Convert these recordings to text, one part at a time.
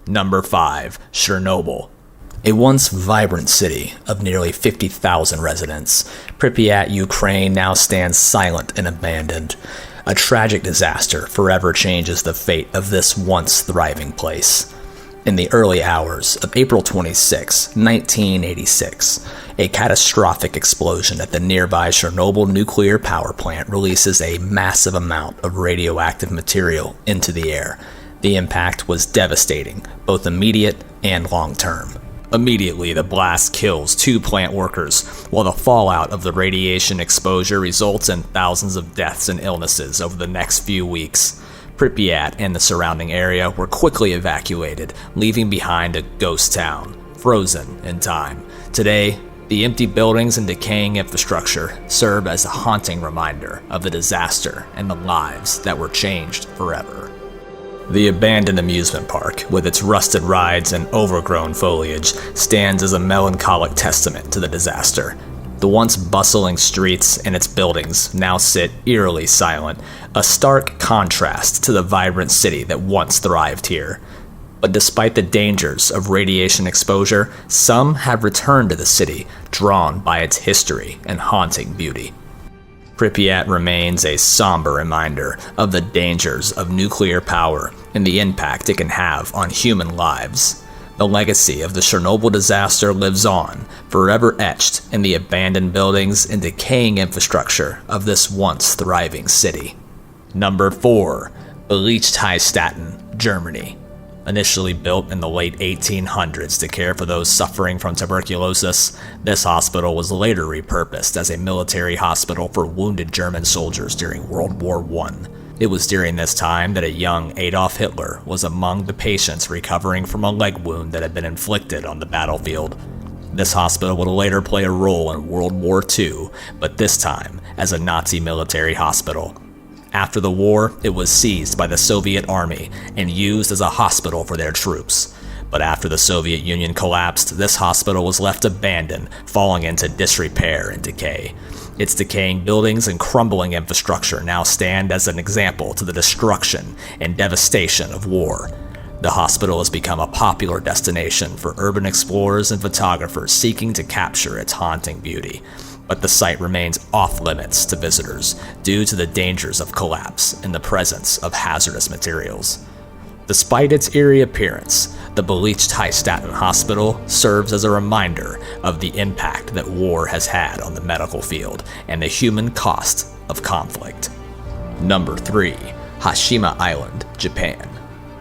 Number 5. Chernobyl. A once vibrant city of nearly 50,000 residents, Pripyat, Ukraine now stands silent and abandoned. A tragic disaster forever changes the fate of this once thriving place. In the early hours of April 26, 1986, a catastrophic explosion at the nearby Chernobyl nuclear power plant releases a massive amount of radioactive material into the air. The impact was devastating, both immediate and long-term. Immediately, the blast kills 2 plant workers, while the fallout of the radiation exposure results in thousands of deaths and illnesses over the next few weeks. Pripyat and the surrounding area were quickly evacuated, leaving behind a ghost town, frozen in time. Today, the empty buildings and decaying infrastructure serve as a haunting reminder of the disaster and the lives that were changed forever. The abandoned amusement park, with its rusted rides and overgrown foliage, stands as a melancholic testament to the disaster. The once bustling streets and its buildings now sit eerily silent, a stark contrast to the vibrant city that once thrived here. But despite the dangers of radiation exposure, some have returned to the city, drawn by its history and haunting beauty. Pripyat remains a somber reminder of the dangers of nuclear power and the impact it can have on human lives. The legacy of the Chernobyl disaster lives on, forever etched in the abandoned buildings and decaying infrastructure of this once thriving city. Number 4. Beelitz-Heilstätten, Germany. Initially built in the late 1800s to care for those suffering from tuberculosis, this hospital was later repurposed as a military hospital for wounded German soldiers during World War I. It was during this time that a young Adolf Hitler was among the patients recovering from a leg wound that had been inflicted on the battlefield. This hospital would later play a role in World War II, but this time as a Nazi military hospital. After the war, it was seized by the Soviet Army and used as a hospital for their troops. But after the Soviet Union collapsed, this hospital was left abandoned, falling into disrepair and decay. Its decaying buildings and crumbling infrastructure now stand as an example to the destruction and devastation of war. The hospital has become a popular destination for urban explorers and photographers seeking to capture its haunting beauty. But the site remains off-limits to visitors due to the dangers of collapse and the presence of hazardous materials. Despite its eerie appearance, the Beelitz-Heilstätten Hospital serves as a reminder of the impact that war has had on the medical field and the human cost of conflict. Number 3. Hashima Island, Japan.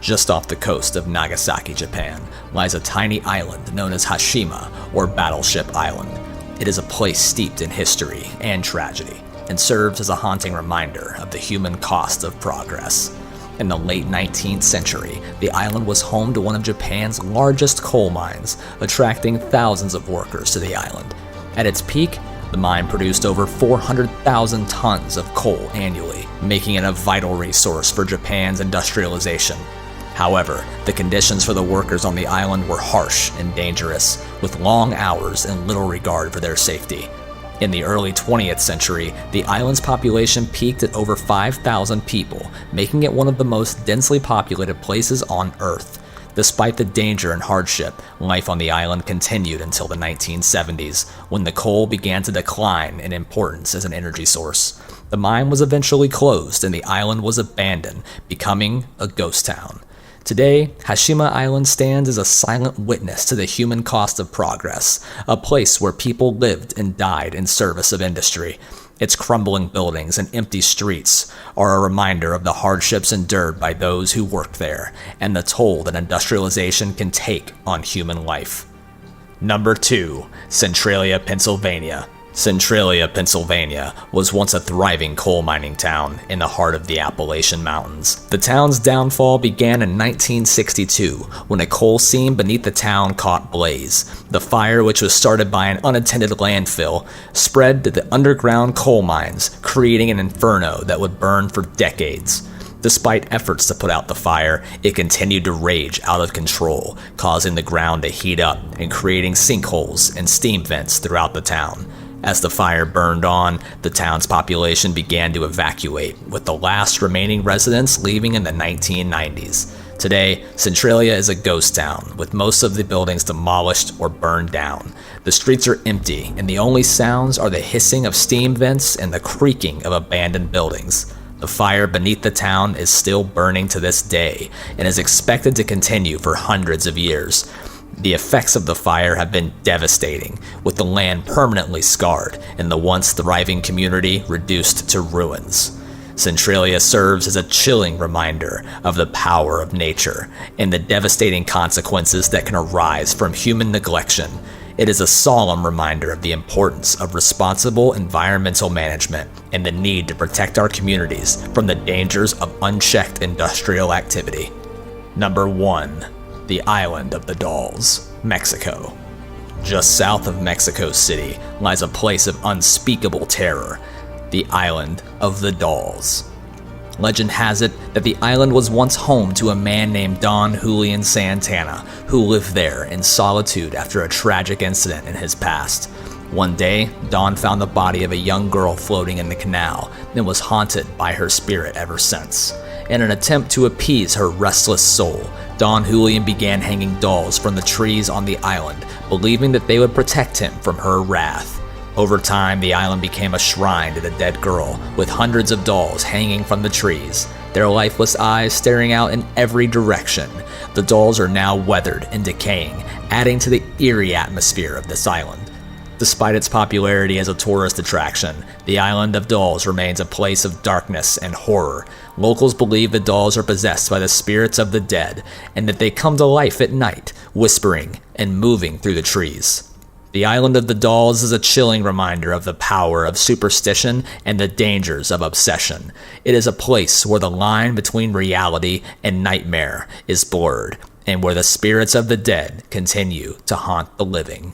Just off the coast of Nagasaki, Japan, lies a tiny island known as Hashima, or Battleship Island. It is a place steeped in history and tragedy, and serves as a haunting reminder of the human cost of progress. In the late 19th century, the island was home to one of Japan's largest coal mines, attracting thousands of workers to the island. At its peak, the mine produced over 400,000 tons of coal annually, making it a vital resource for Japan's industrialization. However, the conditions for the workers on the island were harsh and dangerous, with long hours and little regard for their safety. In the early 20th century, the island's population peaked at over 5,000 people, making it one of the most densely populated places on Earth. Despite the danger and hardship, life on the island continued until the 1970s, when the coal began to decline in importance as an energy source. The mine was eventually closed and the island was abandoned, becoming a ghost town. Today, Hashima Island stands as a silent witness to the human cost of progress, a place where people lived and died in service of industry. Its crumbling buildings and empty streets are a reminder of the hardships endured by those who worked there, and the toll that industrialization can take on human life. Number 2. Centralia, Pennsylvania. Centralia, Pennsylvania was once a thriving coal mining town in the heart of the Appalachian Mountains. The town's downfall began in 1962 when a coal seam beneath the town caught blaze. The fire, which was started by an unattended landfill, spread to the underground coal mines, creating an inferno that would burn for decades. Despite efforts to put out the fire, it continued to rage out of control, causing the ground to heat up and creating sinkholes and steam vents throughout the town. As the fire burned on, the town's population began to evacuate, with the last remaining residents leaving in the 1990s. Today, Centralia is a ghost town, with most of the buildings demolished or burned down. The streets are empty, and the only sounds are the hissing of steam vents and the creaking of abandoned buildings. The fire beneath the town is still burning to this day, and is expected to continue for hundreds of years. The effects of the fire have been devastating, with the land permanently scarred and the once thriving community reduced to ruins. Centralia serves as a chilling reminder of the power of nature and the devastating consequences that can arise from human neglection. It is a solemn reminder of the importance of responsible environmental management and the need to protect our communities from the dangers of unchecked industrial activity. Number 1. The Island of the Dolls, Mexico. Just south of Mexico City lies a place of unspeakable terror, the Island of the Dolls. Legend has it that the island was once home to a man named Don Julian Santana, who lived there in solitude after a tragic incident in his past. One day, Don found the body of a young girl floating in the canal and was haunted by her spirit ever since. In an attempt to appease her restless soul, Don Julian began hanging dolls from the trees on the island, believing that they would protect him from her wrath. Over time, the island became a shrine to the dead girl, with hundreds of dolls hanging from the trees, their lifeless eyes staring out in every direction. The dolls are now weathered and decaying, adding to the eerie atmosphere of this island. Despite its popularity as a tourist attraction, the Island of Dolls remains a place of darkness and horror. Locals believe the dolls are possessed by the spirits of the dead, and that they come to life at night, whispering and moving through the trees. The Island of the Dolls is a chilling reminder of the power of superstition and the dangers of obsession. It is a place where the line between reality and nightmare is blurred, and where the spirits of the dead continue to haunt the living.